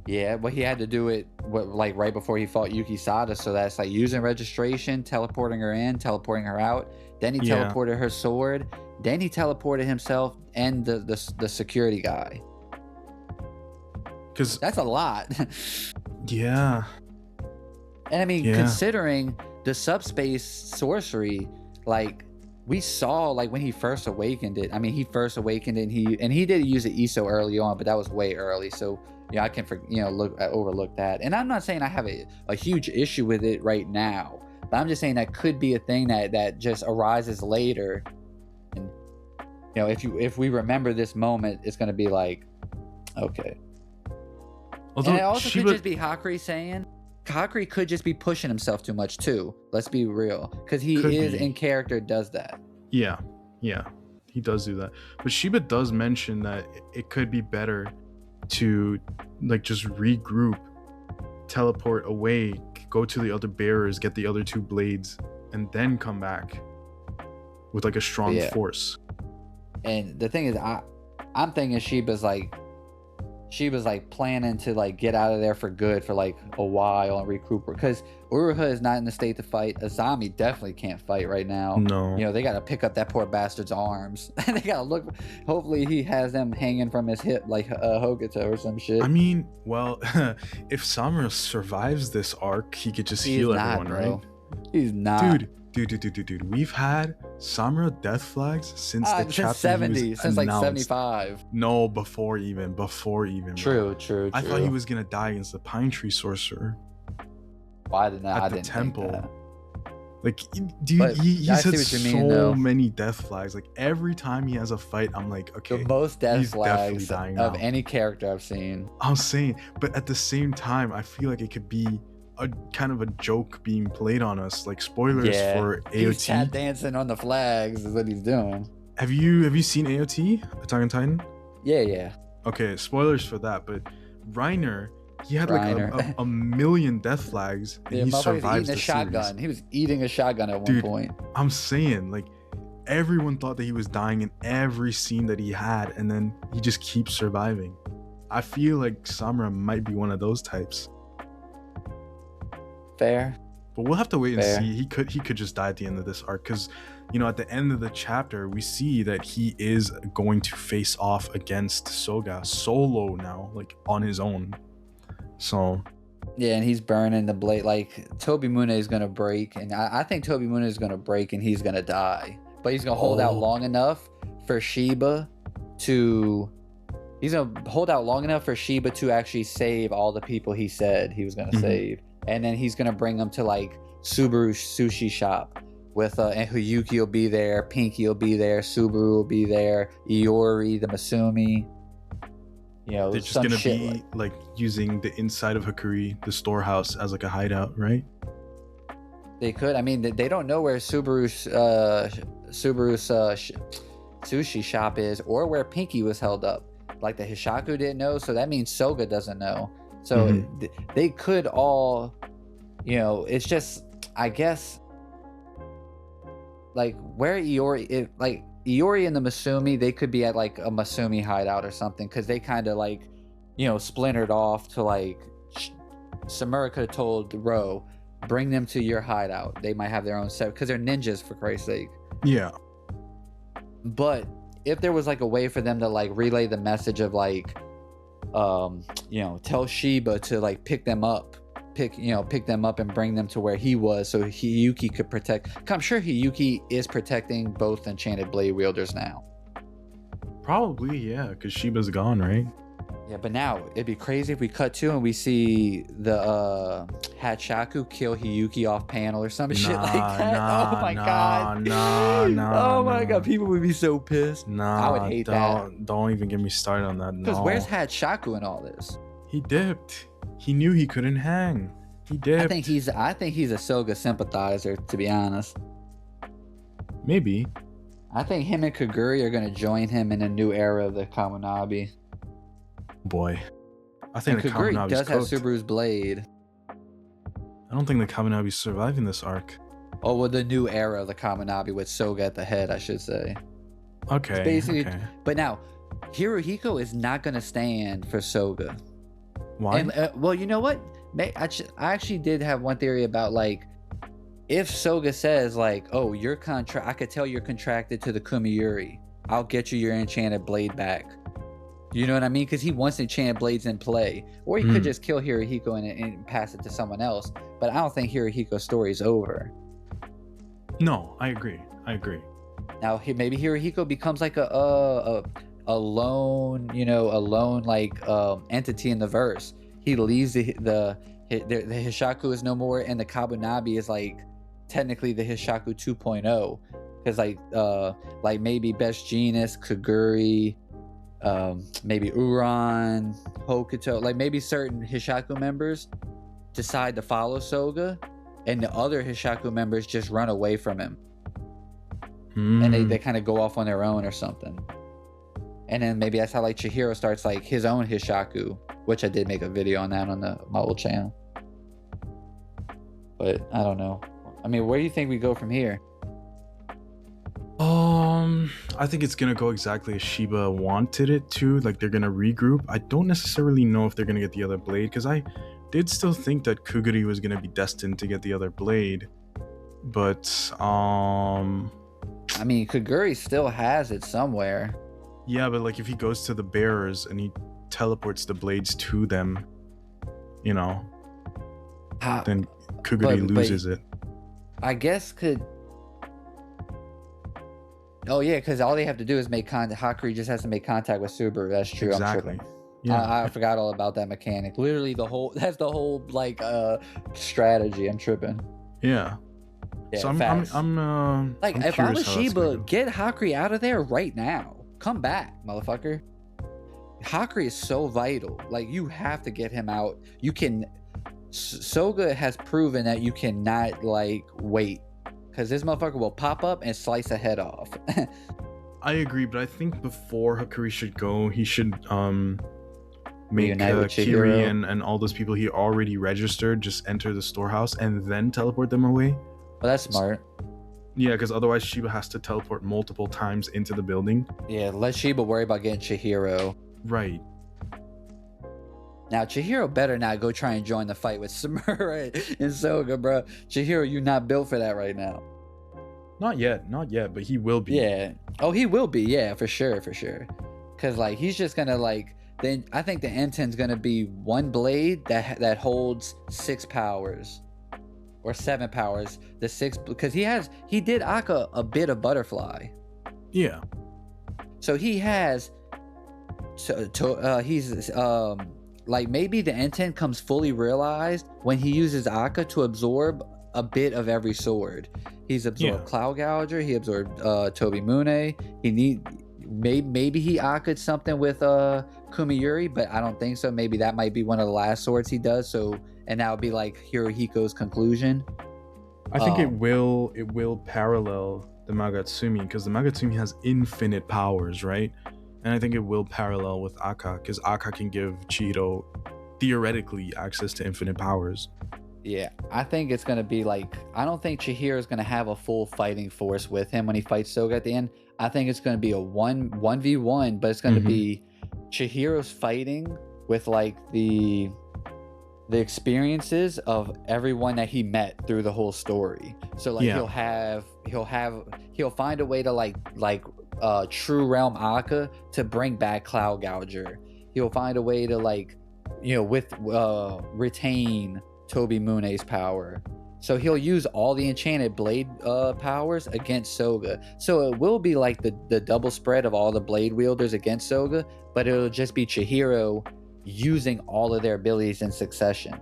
Yeah, but he had to do it like right before he fought Yuki Sada. So that's like using registration, teleporting her in, teleporting her out. Then he teleported her sword. Then he teleported himself and the security guy. Because that's a lot. Yeah. And I mean, considering the subspace sorcery, like we saw, like when he first awakened it. I mean, he first awakened it, and he did use it ESO early on, but that was way early. So yeah, I can overlook that. And I'm not saying I have a huge issue with it right now, but I'm just saying that could be a thing that just arises later. And you know, if we remember this moment, it's going to be like, okay. Although and it also could just be Hakuri saying. Hakuri could just be pushing himself too much too. Let's be real, because he in character does that. Yeah, he does do that. But Sheba does mention that it could be better to like just regroup, teleport away, go to the other bearers, get the other 2 blades, and then come back with like a strong force. And the thing is, I'm thinking Sheba's like planning to like get out of there for good for like a while and recoup, because Uruha is not in the state to fight. Azami definitely can't fight right now. No, you know, they got to pick up that poor bastard's arms. They got to look. Hopefully he has them hanging from his hip like Hokuto or some shit. I mean, well, if Samura survives this arc, he could just heal everyone, right? He's not. Dude, we've had Samura death flags since the chapter 70, since like 75. No, before even. True. I thought he was gonna die against the Pine Tree Sorcerer. Why didn't I? At the temple. Like, dude, he's had so many death flags. Like every time he has a fight, I'm like, okay, the most death flags of any character I've seen. I'm saying, but at the same time, I feel like it could be a kind of a joke being played on us, like spoilers for AOT. He's tap dancing on the flags is what he's doing. Have you seen AOT, Attack on Titan? Yeah. Okay, spoilers for that, but Reiner, he had like a million death flags, and he survived the shotgun. series. He was eating a shotgun at one point. I'm saying, like, everyone thought that he was dying in every scene that he had, and then he just keeps surviving. I feel like Samura might be one of those types. Fair, but we'll have to wait and see. He could just die at the end of this arc, because you know, at the end of the chapter we see that he is going to face off against Soga solo now, like on his own. So yeah, and he's burning the blade. Like Tobimune is gonna break, and I think Tobimune is gonna break and he's gonna die, but he's gonna hold out long enough for Sheba to actually save all the people he said he was gonna save. And then he's gonna bring them to like Subaru's sushi shop with and Huyuki will be there, Pinky will be there, Subaru will be there, Iori, the Masumi. You know, they're just gonna be like using the inside of Hakuri, the storehouse, as like a hideout, right? They could. I mean, they don't know where Subaru's sushi shop is, or where Pinky was held up. Like the Hishaku didn't know, so that means Soga doesn't know. So they could all, you know, it's just, I guess, like where Iori, Iori and the Masumi, they could be at like a Masumi hideout or something, because they kind of like, splintered off to like. Samura could have told Ro, bring them to your hideout. They might have their own set because they're ninjas, for Christ's sake. Yeah. But if there was like a way for them to like relay the message of like, tell Sheba to like pick them up and bring them to where he was, so Hiyuki could protect. I'm sure Hiyuki is protecting both enchanted blade wielders now. Probably, yeah, because Sheba's gone, right? Yeah, but now it'd be crazy if we cut to and we see the Hishaku kill Hiyuki off panel or some shit like that. Oh my god. Oh my god, people would be so pissed. I would hate that. Don't even get me started on that. Because where's Hishaku in all this? He dipped. He knew he couldn't hang. He dipped. I think he's a Soga sympathizer, to be honest. Maybe. I think him and Kaguri are gonna join him in a new era of the Kamunabi. Boy, I think the Kaguri Kamunabi's does cooked. have Subaru's blade. I don't think the Kamunabi's surviving this arc. Oh, well, the new era of the Kamunabi with Soga at the head, I should say. Okay. It's basically, okay. But now, Hirohiko is not gonna stand for Soga. Why? And, well, you know what? I actually did have one theory about like, if Soga says like, "Oh, I could tell you're contracted to the Kumiyuri. I'll get you your enchanted blade back." You know what I mean? Because he wants enchanted blades in play, or he could just kill Hirohiko and pass it to someone else. But I don't think Hirohiko's story is over. No, I agree. Now maybe Hirohiko becomes like a lone, like entity in the verse. He leaves the Hishaku is no more, and the Kabunabi is like technically the Hishaku 2.0, because like maybe Best Genus, Kaguri, maybe Uran, Hokuto, like maybe certain Hishaku members decide to follow Soga, and the other Hishaku members just run away from him, and they kind of go off on their own or something. And then maybe that's how like Chihiro starts like his own Hishaku, which I did make a video on that on my old channel. But I don't know. I mean, where do you think we go from here? I think it's gonna go exactly as Sheba wanted it to. Like, they're gonna regroup. I don't necessarily know if they're gonna get the other blade, because I did still think that Kuguri was gonna be destined to get the other blade. But I mean, Kaguri still has it somewhere. Yeah, but like if he goes to the bearers and he teleports the blades to them, then Kuguri loses it. I guess Oh yeah, because all they have to do is make contact. Hakuri just has to make contact with Subaru. That's true. Exactly. I'm tripping. Yeah. I forgot all about that mechanic. Literally that's the whole like strategy. I'm tripping. Yeah. So I'm if I was Sheba, get Hakuri out of there right now. Come back, motherfucker. Hakuri is so vital. Like, you have to get him out. Soga has proven that you cannot like wait, because this motherfucker will pop up and slice a head off. I agree, but I think before Hakuri should go, he should make Kiri and all those people he already registered just enter the storehouse and then teleport them away. Well, that's smart. Yeah, because otherwise Sheba has to teleport multiple times into the building. Yeah, let Sheba worry about getting Chihiro. Right. Now, Chihiro better not go try and join the fight with Samura and Soga, bro. Chihiro, you're not built for that right now. Not yet, but he will be. Yeah. Oh, he will be, yeah, for sure. Because, like, he's just gonna, like, then I think the Enten's gonna be one blade that holds 6 powers. Or 7 powers. The 6, because he did Akka a bit of butterfly. Yeah. So he has, like, maybe the Enten comes fully realized when he uses Akka to absorb a bit of every sword. He's absorbed Cloud Gouger, he absorbed Tobi Mune. Maybe he Akka'd something with Kumiyuri, but I don't think so. Maybe that might be one of the last swords he does. So, and that would be like Hirohiko's conclusion. I think it will parallel the Magatsumi, because the Magatsumi has infinite powers, right? And I think it will parallel with Akka, because Akka can give Chihiro theoretically access to infinite powers. Yeah, I think it's gonna be like, I don't think Chihiro is gonna have a full fighting force with him when he fights Soga at the end. I think it's gonna be a 1v1, but it's gonna Mhm. be Chihiro's fighting with like the experiences of everyone that he met through the whole story. So like Yeah. he'll find a way to like True Realm Akka to bring back Cloud Gouger. He'll find a way to like, with retain Toby Mune's power. So he'll use all the enchanted blade powers against Soga. So it will be like the double spread of all the blade wielders against Soga, but it'll just be Chihiro using all of their abilities in succession.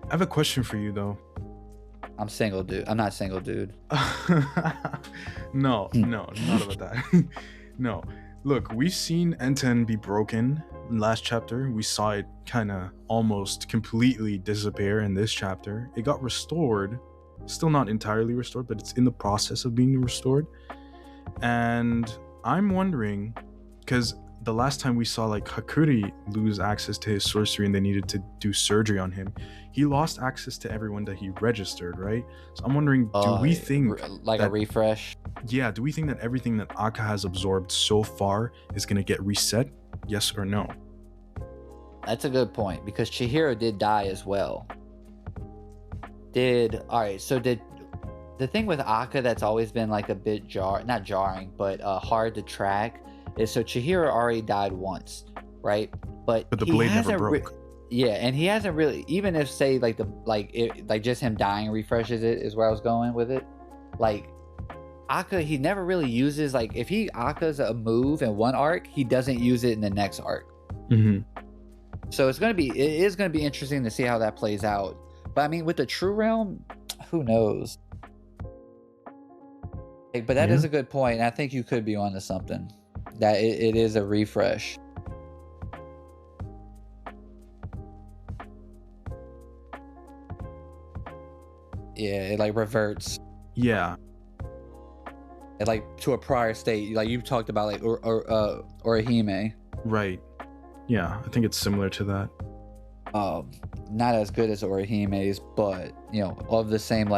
I have a question for you though. I'm single, dude. I'm not single, dude. No, not about that. No. Look, we've seen Enten be broken in last chapter. We saw it kind of almost completely disappear in this chapter. It got restored. Still not entirely restored, but it's in the process of being restored. And I'm wondering, because the last time we saw like Hakuri lose access to his sorcery and they needed to do surgery on him, he lost access to everyone that he registered, right? So I'm wondering, do we think like that, a refresh? yeah, do we think that everything that Akka has absorbed so far is going to get reset? Yes or no? That's a good point, because Chihiro did die as well. So did the thing with Akka that's always been like a bit not jarring, but hard to track is, so Chihiro already died once, right? But the he blade never hasn't broke. yeah, and he hasn't really, even if say like just him dying refreshes it, is where I was going with it. Like Akka, he never really uses, like if he Akka's a move in one arc, he doesn't use it in the next arc. Mm-hmm. So it is gonna be interesting to see how that plays out. But I mean, with the True Realm, who knows? Like, but that is a good point, and I think you could be onto something. That it is a refresh. Yeah, it like reverts. Yeah. It like to a prior state, like you talked about, like Orihime. Right. Yeah, I think it's similar to that. Not as good as Orihime's, but of the same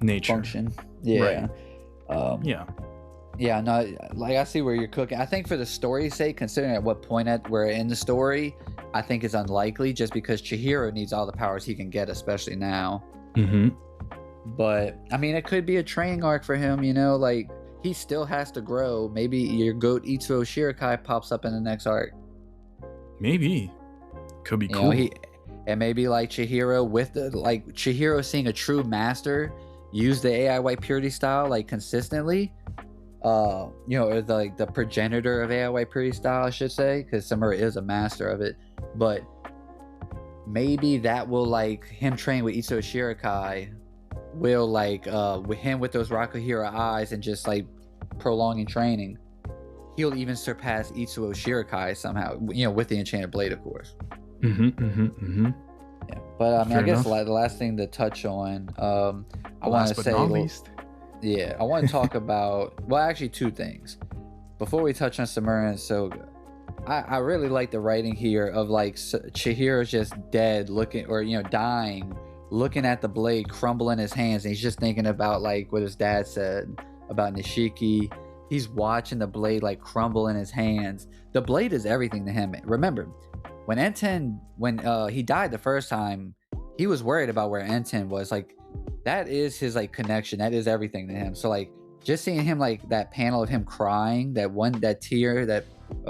Nature. function. Yeah. Right. Yeah. Yeah, no, like I see where you're cooking. I think for the story's sake, considering at what point we're in the story, I think it's unlikely, just because Chihiro needs all the powers he can get, especially now. Mm-hmm. But I mean, it could be a training arc for him, like he still has to grow. Maybe your goat Itsuo Shirikai pops up in the next arc. Maybe. Could be cool. And maybe like Chihiro Chihiro seeing a true master use the AI White Purity style like consistently. Or the progenitor of AI White Purity style, I should say, because Samura is a master of it. But maybe that will, like, him train with Itsuo Shirikai will, like, with him with those Rakuhira eyes and just like prolonging training, he'll even surpass Itsuo Shirikai somehow, with the enchanted blade, of course. Mm-hmm. Yeah, but I mean, Fair I guess enough. the last thing to touch on, I want Last to but say, not least. yeah, I want to talk about, well, actually two things before we touch on Samura and Soga. I really like the writing here of like Chihiro's just dead, looking, or dying, looking at the blade crumble in his hands, and he's just thinking about like what his dad said about Nishiki. He's watching the blade like crumble in his hands. The blade is everything to him. Remember, when he died the first time, he was worried about where Enten was. Like, that is his like connection. That is everything to him. So like, just seeing him, like that panel of him crying, that tear of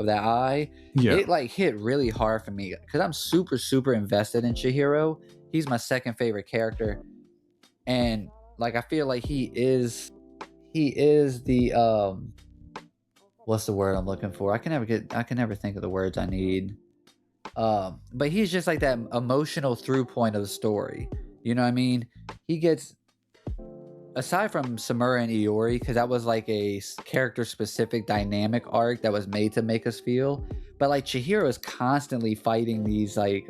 that eye, it like hit really hard for me, because I'm super invested in Chihiro. He's my second favorite character, and like I feel like he is the what's the word I'm looking for? I can never think of the words I need. But he's just like that emotional through point of the story. You know what I mean? He gets, aside from Samura and Iori, because that was like a character specific dynamic arc that was made to make us feel, but like Chihiro is constantly fighting these like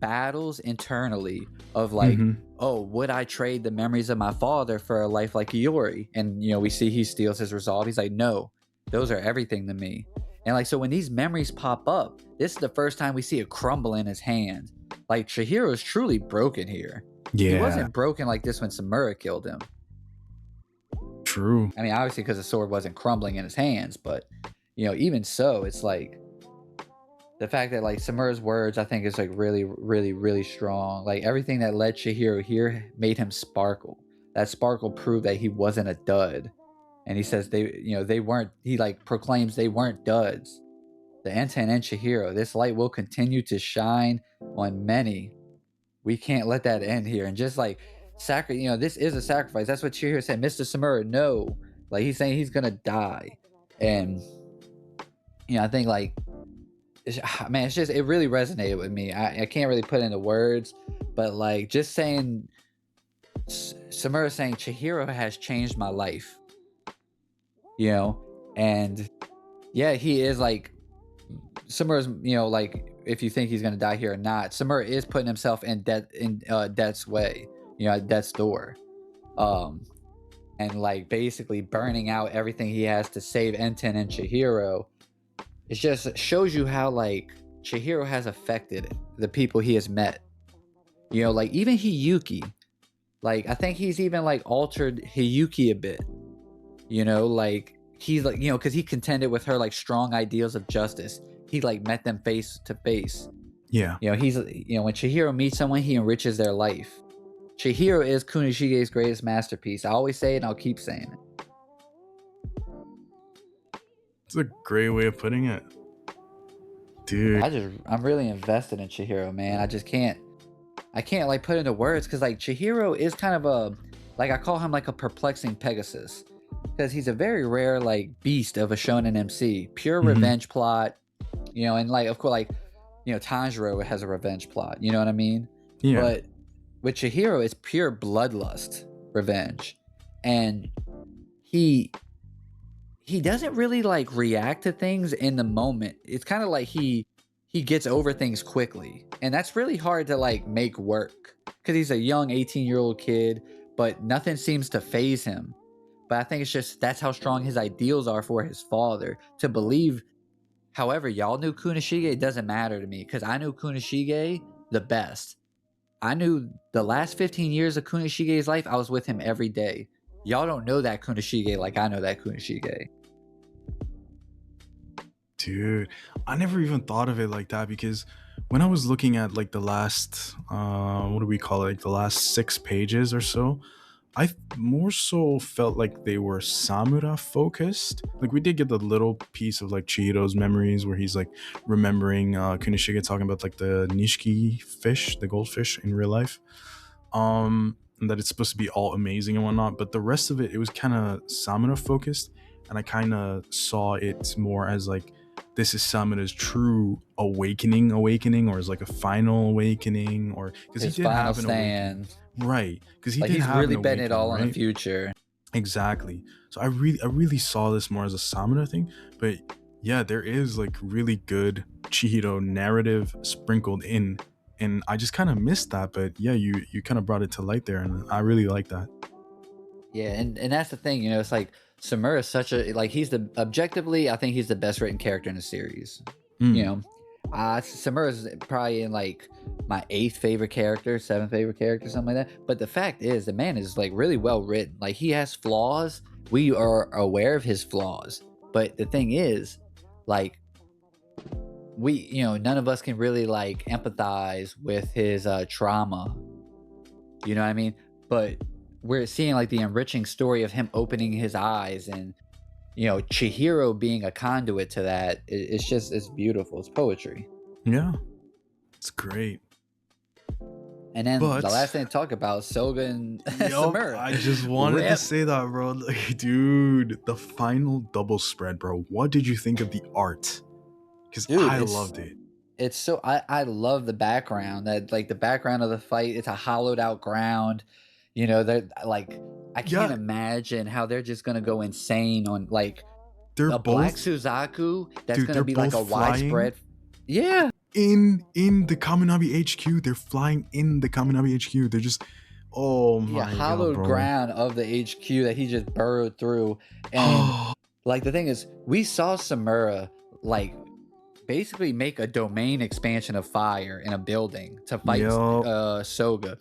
battles internally of like, oh, would I trade the memories of my father for a life like Iori? And we see he steals his resolve. He's like, no, those are everything to me. And like, so when these memories pop up, this is the first time we see it crumble in his hand. Like Chihiro is truly broken here. Yeah. He wasn't broken like this when Samura killed him. True. I mean, obviously because the sword wasn't crumbling in his hands, but even so, it's like the fact that like Samura's words, I think, is like really, really, really strong. Like everything that led Chihiro here made him sparkle. That sparkle proved that he wasn't a dud. And he says they weren't. He like proclaims they weren't duds. The Enten and Chihiro, this light will continue to shine on many. We can't let that end here. And just like this is a sacrifice. That's what Chihiro said. Mr. Samura, no. Like he's saying he's gonna die. And I think like it's just it really resonated with me. I can't really put into words, but like just saying Samura saying Chihiro has changed my life. And yeah, he is like Samura's, like if you think he's gonna die here or not, Samura is putting himself in death's way, at death's door, and like basically burning out everything he has to save Enten and Chihiro. It just shows you how like Chihiro has affected the people he has met. Like even Hiyuki, like I think he's even like altered Hiyuki a bit. Like he's like because he contended with her like strong ideals of justice. He like met them face to face. Yeah. He's when Chihiro meets someone, he enriches their life. Chihiro is Kunishige's greatest masterpiece. I always say it and I'll keep saying it. It's a great way of putting it. Dude. I'm really invested in Chihiro, man. I can't like put into words because like Chihiro is kind of a like I call him like a perplexing Pegasus. Because he's a very rare like beast of a shonen MC. Pure revenge plot. And like of course like Tanjiro has a revenge plot, you know what I mean? Yeah. But with Chihiro it's pure bloodlust revenge. And he doesn't really like react to things in the moment. It's kind of like he gets over things quickly. And that's really hard to like make work. Because he's a young 18-year-old kid, but nothing seems to faze him. But I think it's just that's how strong his ideals are for his father. To believe, however, y'all knew Kunishige, it doesn't matter to me. Because I knew Kunishige the best. I knew the last 15 years of Kunishige's life, I was with him every day. Y'all don't know that Kunishige like I know that Kunishige. Dude, I never even thought of it like that because when I was looking at like the last, what do we call it? Like the last 6 pages or so, I more so felt like they were Samura focused. Like we did get the little piece of like Chihiro's memories where he's like remembering Kunishige talking about like the Nishiki fish, the goldfish in real life. And that it's supposed to be all amazing and whatnot. But the rest of it, it was kind of Samura focused. And I kind of saw it more as like, this is Samura's true awakening, or is like a final awakening, or because he did have an awakening. Right, because he like did he's have really an betting it all right? on the future. Exactly. So I really saw this more as a Samura thing, but yeah, there is like really good Chihiro narrative sprinkled in, and I just kind of missed that. But yeah, you kind of brought it to light there, and I really like that. Yeah, and that's the thing, it's like Samura is such a like he's the objectively I think he's the best written character in the series. Samura is probably in like my 8th favorite character, 7th favorite character, something like that. But the fact is, the man is like really well written. Like he has flaws. We are aware of his flaws. But the thing is, like we, none of us can really like empathize with his trauma. You know what I mean? But we're seeing like the enriching story of him opening his eyes and Chihiro being a conduit to that. It's beautiful. It's poetry. Yeah, it's great. And then the last thing to talk about, Soga and Samura. I just wanted to say that, bro. Like, dude, the final double spread, bro. What did you think of the art? Because I loved it. It's so I love the background. That like the background of the fight. It's a hollowed out ground. They're like I can't imagine how they're just gonna go insane on like a Black Suzaku that's gonna be like a widespread. Yeah. In the Kamunabi HQ, they're flying in the Kamunabi HQ. They're just, oh my god, hollowed ground of the HQ that he just burrowed through. And like the thing is, we saw Samura like basically make a domain expansion of fire in a building to fight Yup. Soga.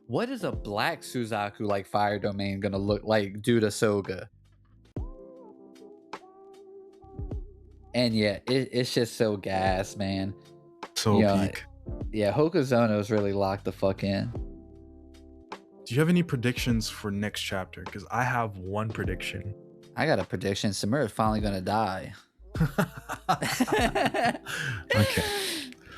What is a black Suzaku like fire domain gonna look like due to Soga? And yeah, it's just so gas, man. So You know, peak. yeah, Hokuzono's really locked the fuck in. Do you have any predictions for next chapter? Because I have one prediction. I got a prediction. Samura's finally gonna die. Okay.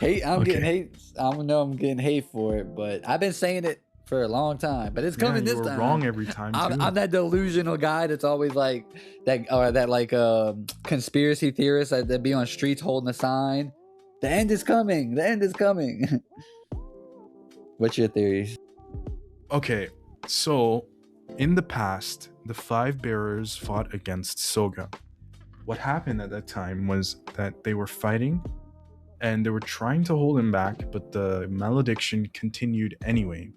Hate. I'm Okay. getting hate. I know I'm getting hate for it, but I've been saying it for a long time. But it's coming Yeah, this you were time. wrong every time, too. I'm that delusional guy that's always like that, or that like conspiracy theorist that be on streets holding a sign. The end is coming. The end is coming. What's your theories? Okay, so in the past, the five bearers fought against Soga. What happened at that time was that they were fighting and they were trying to hold him back, but the malediction continued anyway.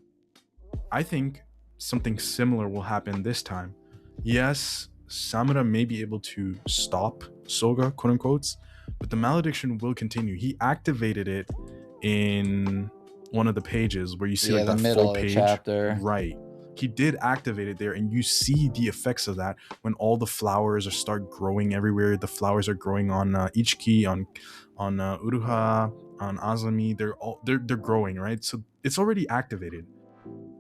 I think something similar will happen this time. Yes, Samura may be able to stop Soga, quote unquote, but the malediction will continue. He activated it in one of the pages where you see like the that middle full of the page. chapter. Right. He did activate it there, and you see the effects of that when all the flowers start growing everywhere. The flowers are growing on Ichiki, on Uruha, on Azami. They're growing, right? So it's already activated,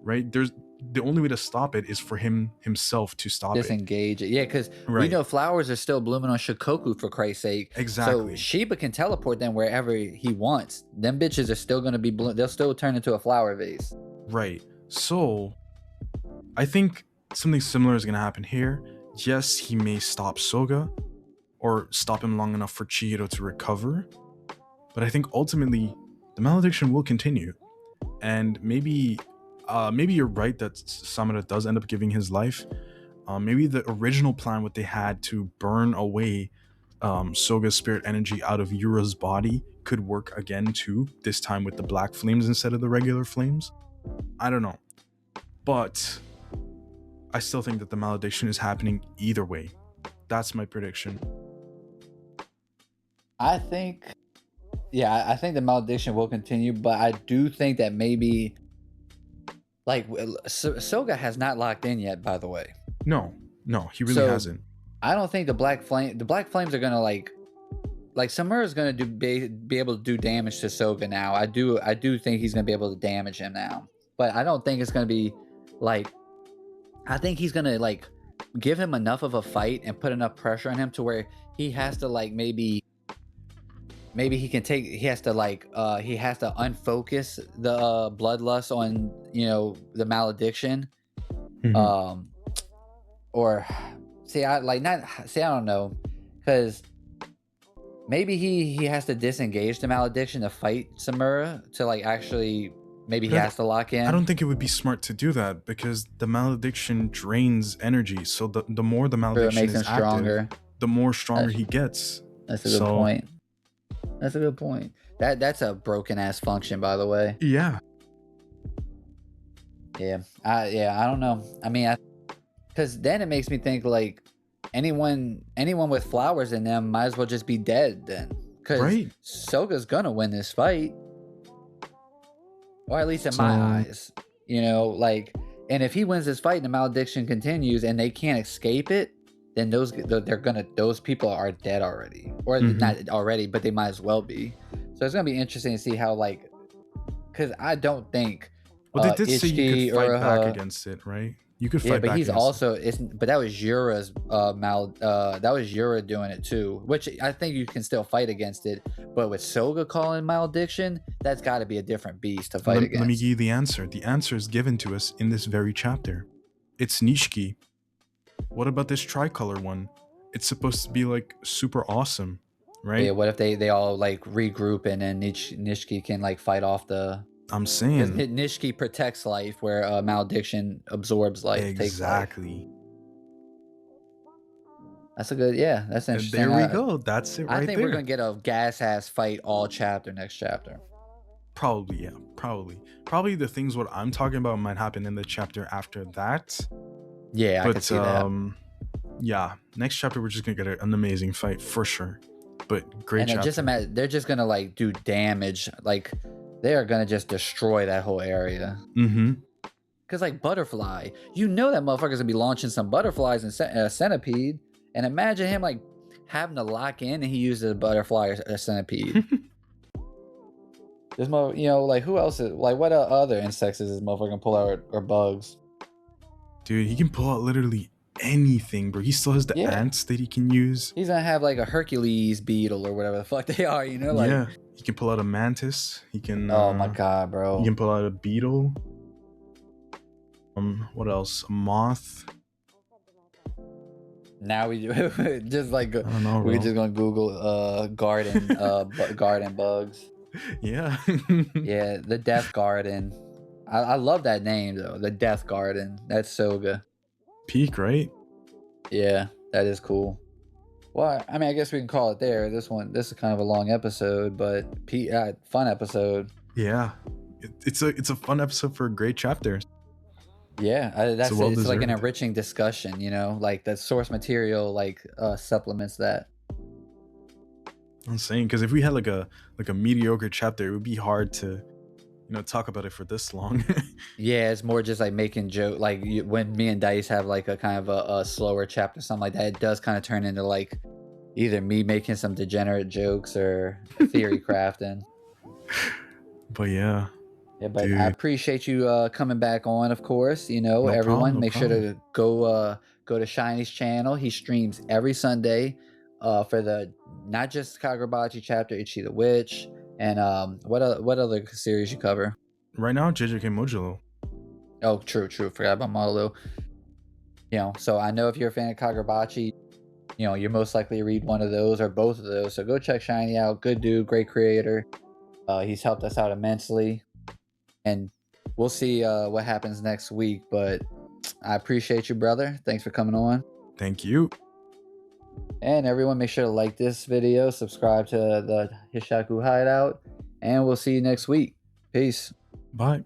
right? There's the only way to stop it is for himself to stop it. Disengage it. Yeah, because we Right. know flowers are still blooming on Shikoku, for Christ's sake. Exactly. So Sheba can teleport them wherever he wants. Them bitches are still gonna be they'll still turn into a flower vase. Right. So I think something similar is going to happen here. Yes, he may stop Soga or stop him long enough for Chihiro to recover. But I think ultimately the malediction will continue. And maybe you're right that Samura does end up giving his life. Maybe the original plan, what they had to burn away Soga's spirit energy out of Yura's body, could work again too, this time with the black flames instead of the regular flames. I don't know. But I still think that the malediction is happening either way. That's my prediction. I think the malediction will continue, but I do think that maybe like Soga has not locked in yet, by the way. No, he really So, hasn't. I don't think the black flames are gonna like Samura's gonna be able to do damage to Soga now. I do think he's gonna be able to damage him now, but I don't think it's gonna be like. I think he's gonna like give him enough of a fight and put enough pressure on him to where he has to like maybe he has to unfocus the bloodlust on the malediction. Mhm. Or I don't know, because maybe he has to disengage the malediction to fight Samura to like actually maybe he But has to lock in. I don't think it would be smart to do that because the malediction drains energy. So the more the It malediction makes him is stronger. active, the more stronger he gets. That's a good point. That's a good point. That's a broken ass function, by the way. Yeah. Yeah. I don't know. I mean, because then it makes me think like anyone with flowers in them might as well just be dead then. Because Right. Soga's gonna win this fight, or at least in my eyes. And if he wins this fight and the malediction continues and they can't escape it, then those people are dead already, or not already, but they might as well be. So it's gonna be interesting to see how because I don't think. Well, they did say you could fight back Uruha- against it, right? You could fight Yeah, but back he's against also but that was Yura's that was Yura doing it too, which I think you can still fight against it. But with Soga calling malediction, that's got to be a different beast to fight against. Let me give you the answer. The answer is given to us in this very chapter. It's Nishiki. What about this tricolor one? It's supposed to be like super awesome, right? Yeah, what if they all like regroup and then Nishiki can like fight off the. I'm Because saying Nishiki protects life, where malediction absorbs life. Takes life. exactly. That's a good. Yeah, that's And interesting. there we go. That's it right there. I think we're gonna get a gas ass fight all chapter next chapter. Probably, yeah. Probably the things what I'm talking about might happen in the chapter after that. Yeah, I can see that. Yeah, next chapter we're just gonna get an amazing fight for sure. But great And then chapter. just imagine they're just gonna like do damage. Like they are gonna just destroy that whole area. Mm-hmm. Cause like butterfly, you know that motherfucker's gonna be launching some butterflies and centipede. And imagine him like having to lock in, and he uses a butterfly or a centipede. This you know, like who else is like what other insects is this motherfucker gonna pull out or bugs? Dude, he can pull out literally anything, bro. He still has the Yeah. ants that he can use. He's gonna have like a Hercules beetle or whatever the fuck they are, you know? Like, Yeah, he can pull out a mantis. He can. oh my god, bro. He can pull out a beetle. What else? A moth. Now we just like I don't know, we're bro. just gonna Google garden garden bugs. Yeah. Yeah, the Death Garden. I love that name though. The Death Garden. That's Soga. Peak, right? Yeah, that is cool. Well, I mean, I guess we can call it there. This is kind of a long episode, but fun episode. Yeah. It's a fun episode for a great chapter. Yeah, that's well it's like an deserved. enriching discussion, you know, like the source material like supplements that. I'm saying, because if we had like a mediocre chapter, it would be hard to, talk about it for this long. Yeah, it's more just like making joke. Like when me and Dice have like a kind of a slower chapter, something like that, it does kind of turn into like either me making some degenerate jokes or theory crafting. But yeah. Yeah, but Dude. I appreciate you coming back on, of course. You know, No everyone, problem, no make sure problem. to go to Shiny's channel. He streams every Sunday for the not just Kagurabachi chapter, Ichi the Witch, and what other series you cover? Right now, JJK Modulo. Oh, true. Forgot about Modulo. You know, so I know if you're a fan of Kagurabachi, you know, you're most likely to read one of those or both of those. So go check Shiny out. Good dude, great creator. He's helped us out immensely. And we'll see what happens next week. But I appreciate you, brother. Thanks for coming on. Thank you. And everyone, make sure to like this video, subscribe to the Hishaku Hideout, and we'll see you next week. Peace. Bye.